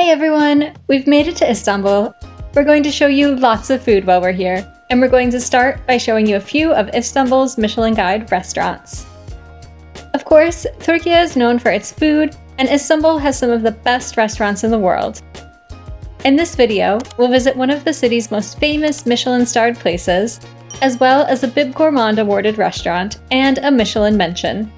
Hey everyone! We've made it to Istanbul. We're going to show you lots of food while we're here, and we're going to start by showing you a few of Istanbul's Michelin Guide restaurants. Of course, Turkey is known for its food, and Istanbul has some of the best restaurants in the world. In this video, we'll visit one of the city's most famous Michelin-starred places, as well as a Bib Gourmand awarded restaurant and a Michelin mention.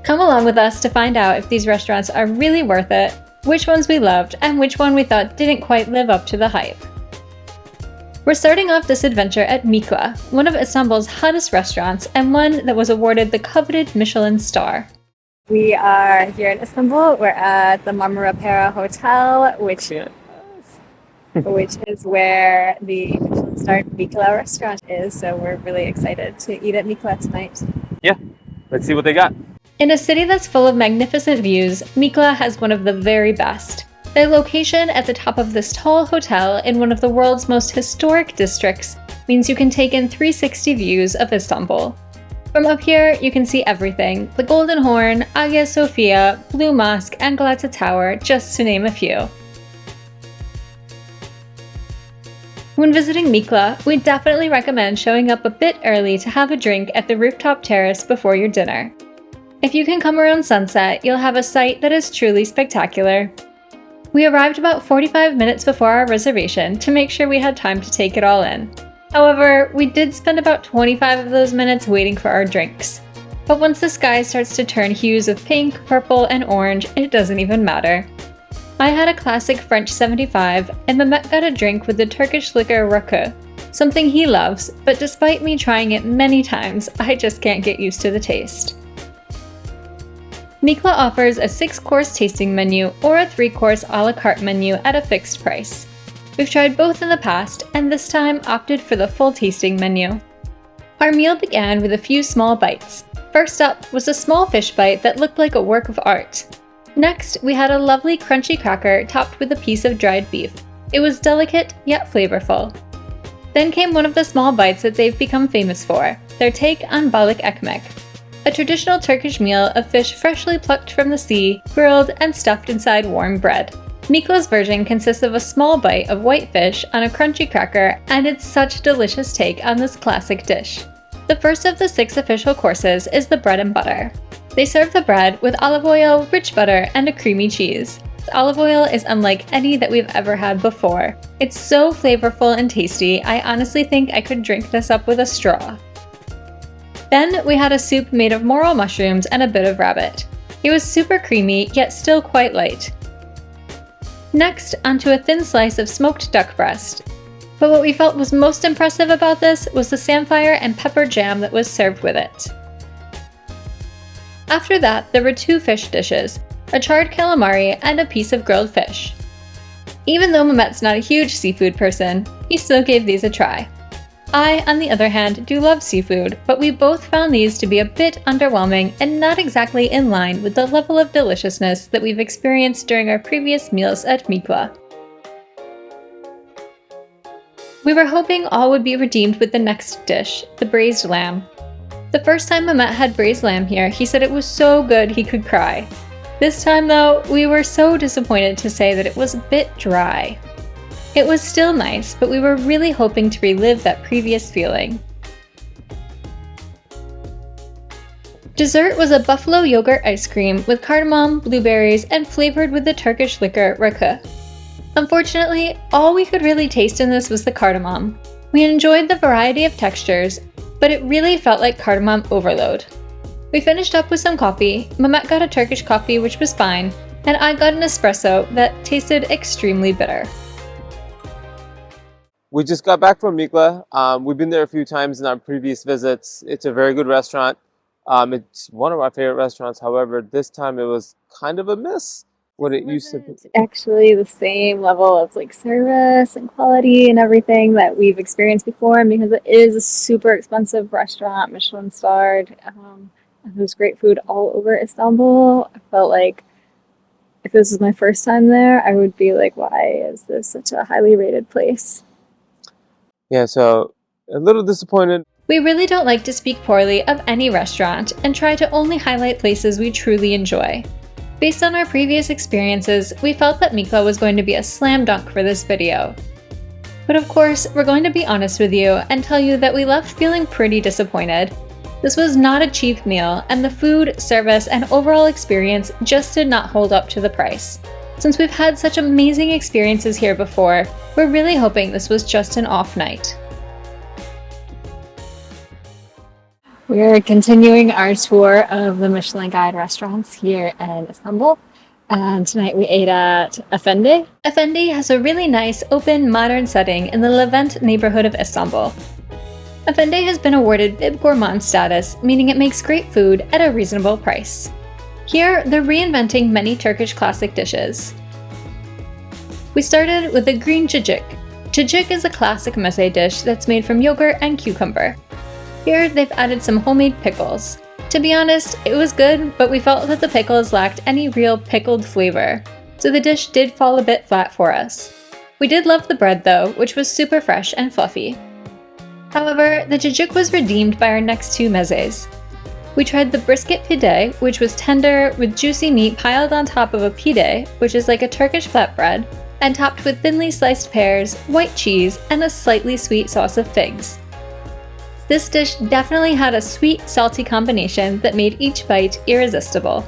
Come along with us to find out if these restaurants are really worth it, which ones we loved, and which one we thought didn't quite live up to the hype. We're starting off this adventure at Mikla, one of Istanbul's hottest restaurants and one that was awarded the coveted Michelin Star. We are here in Istanbul. We're at the Marmara Pera Hotel, which is where the Michelin Star Mikla restaurant is. So we're really excited to eat at Mikla tonight. Yeah, let's see what they got. In a city that's full of magnificent views, Mikla has one of the very best. Their location at the top of this tall hotel in one of the world's most historic districts means you can take in 360 views of Istanbul. From up here, you can see everything: the Golden Horn, Hagia Sophia, Blue Mosque, and Galata Tower, just to name a few. When visiting Mikla, we definitely recommend showing up a bit early to have a drink at the rooftop terrace before your dinner. If you can come around sunset, you'll have a sight that is truly spectacular. We arrived about 45 minutes before our reservation to make sure we had time to take it all in. However, we did spend about 25 of those minutes waiting for our drinks. But once the sky starts to turn hues of pink, purple, and orange, it doesn't even matter. I had a classic French 75, and Mehmet got a drink with the Turkish liquor rakı, something he loves, but despite me trying it many times, I just can't get used to the taste. Mikla offers a 6-course tasting menu or a 3-course a la carte menu at a fixed price. We've tried both in the past, and this time opted for the full tasting menu. Our meal began with a few small bites. First up was a small fish bite that looked like a work of art. Next, we had a lovely crunchy cracker topped with a piece of dried beef. It was delicate, yet flavorful. Then came one of the small bites that they've become famous for, their take on balık ekmek, a traditional Turkish meal of fish freshly plucked from the sea, grilled, and stuffed inside warm bread. Mikla's version consists of a small bite of white fish on a crunchy cracker, and it's such a delicious take on this classic dish. The first of the 6 official courses is the bread and butter. They serve the bread with olive oil, rich butter, and a creamy cheese. The olive oil is unlike any that we've ever had before. It's so flavorful and tasty, I honestly think I could drink this up with a straw. Then we had a soup made of morel mushrooms and a bit of rabbit. It was super creamy, yet still quite light. Next, onto a thin slice of smoked duck breast. But what we felt was most impressive about this was the samphire and pepper jam that was served with it. After that, there were 2 fish dishes, a charred calamari and a piece of grilled fish. Even though Mehmet's not a huge seafood person, he still gave these a try. I, on the other hand, do love seafood, but we both found these to be a bit underwhelming and not exactly in line with the level of deliciousness that we've experienced during our previous meals at Mikla. We were hoping all would be redeemed with the next dish, the braised lamb. The first time Mehmet had braised lamb here, he said it was so good he could cry. This time though, we were so disappointed to say that it was a bit dry. It was still nice, but we were really hoping to relive that previous feeling. Dessert was a buffalo yogurt ice cream with cardamom, blueberries, and flavored with the Turkish liquor rakı. Unfortunately, all we could really taste in this was the cardamom. We enjoyed the variety of textures, but it really felt like cardamom overload. We finished up with some coffee. Mehmet got a Turkish coffee, which was fine, and I got an espresso that tasted extremely bitter. We just got back from Mikla. We've been there a few times in our previous visits. It's a very good restaurant. It's one of our favorite restaurants. However, this time it was kind of a miss what it used to be. Actually, the same level of service and quality and everything that we've experienced before, and because it is a super expensive restaurant, Michelin starred, and there's great food all over Istanbul. I felt like if this was my first time there, I would be like, why is this such a highly rated place? Yeah, so a little disappointed. We really don't like to speak poorly of any restaurant and try to only highlight places we truly enjoy. Based on our previous experiences, we felt that Mikla was going to be a slam dunk for this video. But of course, we're going to be honest with you and tell you that we left feeling pretty disappointed. This was not a cheap meal, and the food, service, and overall experience just did not hold up to the price. Since we've had such amazing experiences here before, we're really hoping this was just an off night. We are continuing our tour of the Michelin Guide restaurants here in Istanbul. And tonight we ate at Efendy. Efendy has a really nice, open, modern setting in the Levent neighborhood of Istanbul. Efendy has been awarded Bib Gourmand status, meaning it makes great food at a reasonable price. Here, they're reinventing many Turkish classic dishes. We started with a green cacık. Cacık is a classic meze dish that's made from yogurt and cucumber. Here, they've added some homemade pickles. To be honest, it was good, but we felt that the pickles lacked any real pickled flavor, so the dish did fall a bit flat for us. We did love the bread though, which was super fresh and fluffy. However, the cacık was redeemed by our next two mezes. We tried the brisket pide, which was tender with juicy meat piled on top of a pide, which is like a Turkish flatbread, and topped with thinly sliced pears, white cheese, and a slightly sweet sauce of figs. This dish definitely had a sweet-salty combination that made each bite irresistible.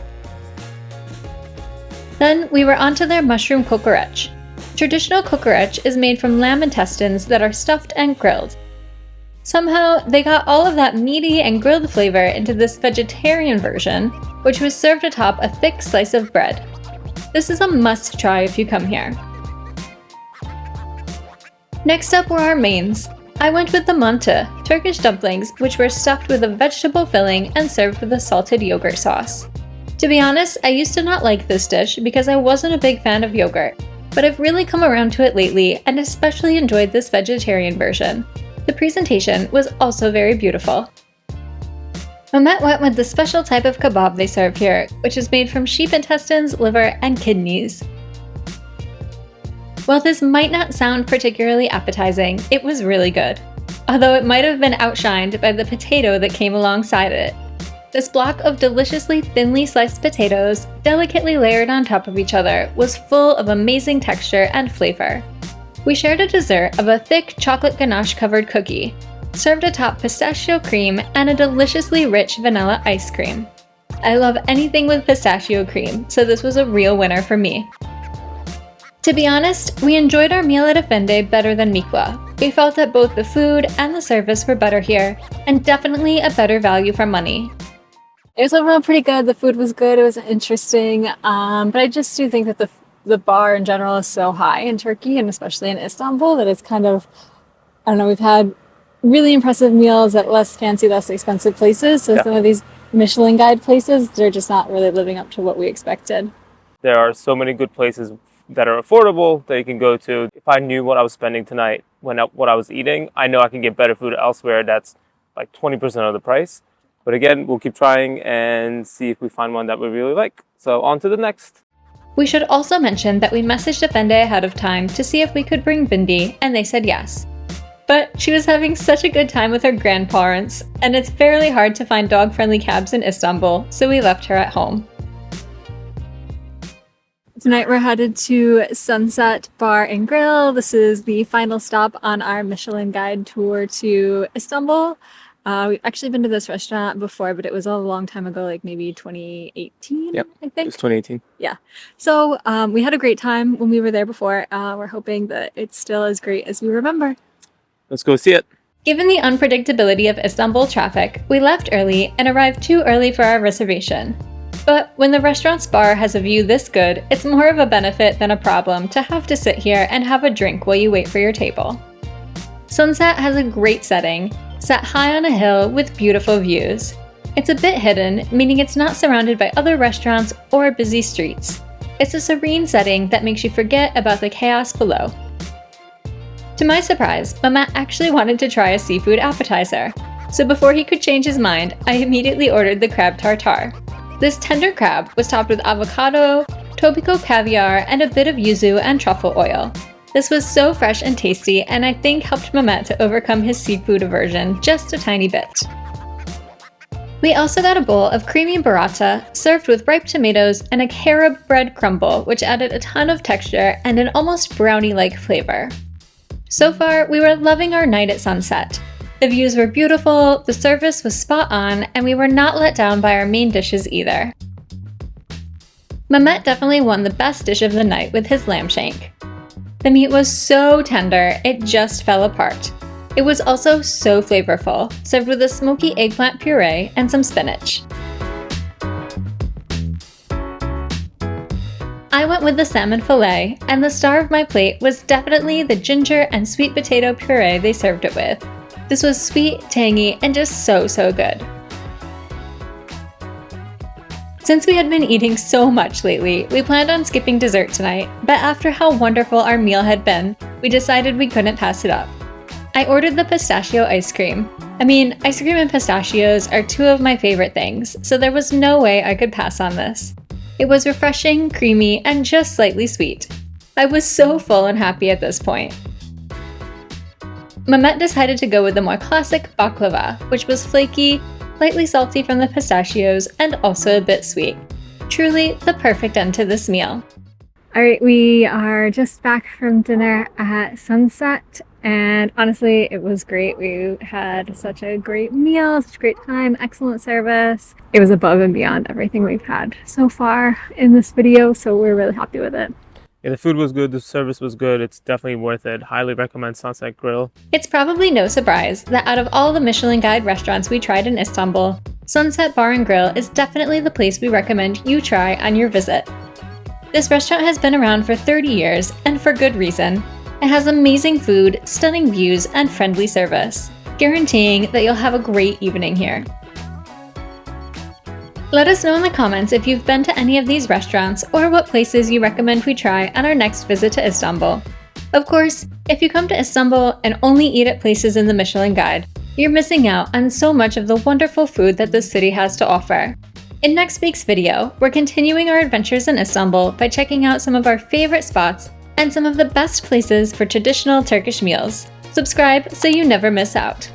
Then we were onto their mushroom kokoreç. Traditional kokoreç is made from lamb intestines that are stuffed and grilled. Somehow, they got all of that meaty and grilled flavor into this vegetarian version, which was served atop a thick slice of bread. This is a must-try if you come here. Next up were our mains. I went with the mantı, Turkish dumplings, which were stuffed with a vegetable filling and served with a salted yogurt sauce. To be honest, I used to not like this dish because I wasn't a big fan of yogurt, but I've really come around to it lately and especially enjoyed this vegetarian version. The presentation was also very beautiful. Mehmet went with the special type of kebab they serve here, which is made from sheep intestines, liver, and kidneys. While this might not sound particularly appetizing, it was really good, although it might have been outshined by the potato that came alongside it. This block of deliciously thinly sliced potatoes, delicately layered on top of each other, was full of amazing texture and flavor. We shared a dessert of a thick chocolate ganache-covered cookie, served atop pistachio cream and a deliciously rich vanilla ice cream. I love anything with pistachio cream, so this was a real winner for me. To be honest, we enjoyed our meal at Efendy better than Mikla. We felt that both the food and the service were better here, and definitely a better value for money. It was overall pretty good. The food was good. It was interesting. But I just do think that the bar in general is so high in Turkey, and especially in Istanbul, that it's kind of, I don't know, we've had really impressive meals at less fancy, less expensive places. So some of these Michelin Guide places, they're just not really living up to what we expected. There are so many good places that are affordable that you can go to. If I knew what I was spending tonight, what I was eating, I know I can get better food elsewhere that's like 20% of the price. But again, we'll keep trying and see if we find one that we really like. So on to the next. We should also mention that we messaged Efendy ahead of time to see if we could bring Bindi, and they said yes. But she was having such a good time with her grandparents, and it's fairly hard to find dog-friendly cabs in Istanbul, so we left her at home. Tonight we're headed to Sunset Bar and Grill. This is the final stop on our Michelin Guide tour to Istanbul. We've actually been to this restaurant before, but it was a long time ago, like maybe 2018, Yep, I think. it was 2018. Yeah. So we had a great time when we were there before. We're hoping that it's still as great as we remember. Let's go see it. Given the unpredictability of Istanbul traffic, we left early and arrived too early for our reservation. But when the restaurant's bar has a view this good, it's more of a benefit than a problem to have to sit here and have a drink while you wait for your table. Sunset has a great setting, set high on a hill with beautiful views. It's a bit hidden, meaning it's not surrounded by other restaurants or busy streets. It's a serene setting that makes you forget about the chaos below. To my surprise, Mehmet actually wanted to try a seafood appetizer. So before he could change his mind, I immediately ordered the crab tartare. This tender crab was topped with avocado, topiko caviar, and a bit of yuzu and truffle oil. This was so fresh and tasty, and I think helped Mehmet to overcome his seafood aversion just a tiny bit. We also got a bowl of creamy burrata, served with ripe tomatoes and a carob bread crumble, which added a ton of texture and an almost brownie-like flavor. So far, we were loving our night at Sunset. The views were beautiful, the service was spot on, and we were not let down by our main dishes either. Mehmet definitely won the best dish of the night with his lamb shank. The meat was so tender, it just fell apart. It was also so flavorful, served with a smoky eggplant puree and some spinach. I went with the salmon fillet, and the star of my plate was definitely the ginger and sweet potato puree they served it with. This was sweet, tangy, and just so good. Since we had been eating so much lately, we planned on skipping dessert tonight, but after how wonderful our meal had been, we decided we couldn't pass it up. I ordered the pistachio ice cream. I mean, ice cream and pistachios are two of my favorite things, so there was no way I could pass on this. It was refreshing, creamy, and just slightly sweet. I was so full and happy at this point. Mehmet decided to go with the more classic baklava, which was flaky, lightly salty from the pistachios, and also a bit sweet. Truly the perfect end to this meal. Alright, we are just back from dinner at Sunset, and honestly, it was great. We had such a great meal, such a great time, excellent service. It was above and beyond everything we've had so far in this video, so we're really happy with it. Yeah, the food was good, the service was good. It's definitely worth it. Highly recommend Sunset Grill. It's probably no surprise that out of all the Michelin Guide restaurants we tried in Istanbul, Sunset Bar and Grill is definitely the place we recommend you try on your visit. This restaurant has been around for 30 years, and for good reason. It has amazing food, stunning views, and friendly service, guaranteeing that you'll have a great evening here. Let us know in the comments if you've been to any of these restaurants or what places you recommend we try on our next visit to Istanbul. Of course, if you come to Istanbul and only eat at places in the Michelin Guide, you're missing out on so much of the wonderful food that this city has to offer. In next week's video, we're continuing our adventures in Istanbul by checking out some of our favorite spots and some of the best places for traditional Turkish meals. Subscribe so you never miss out.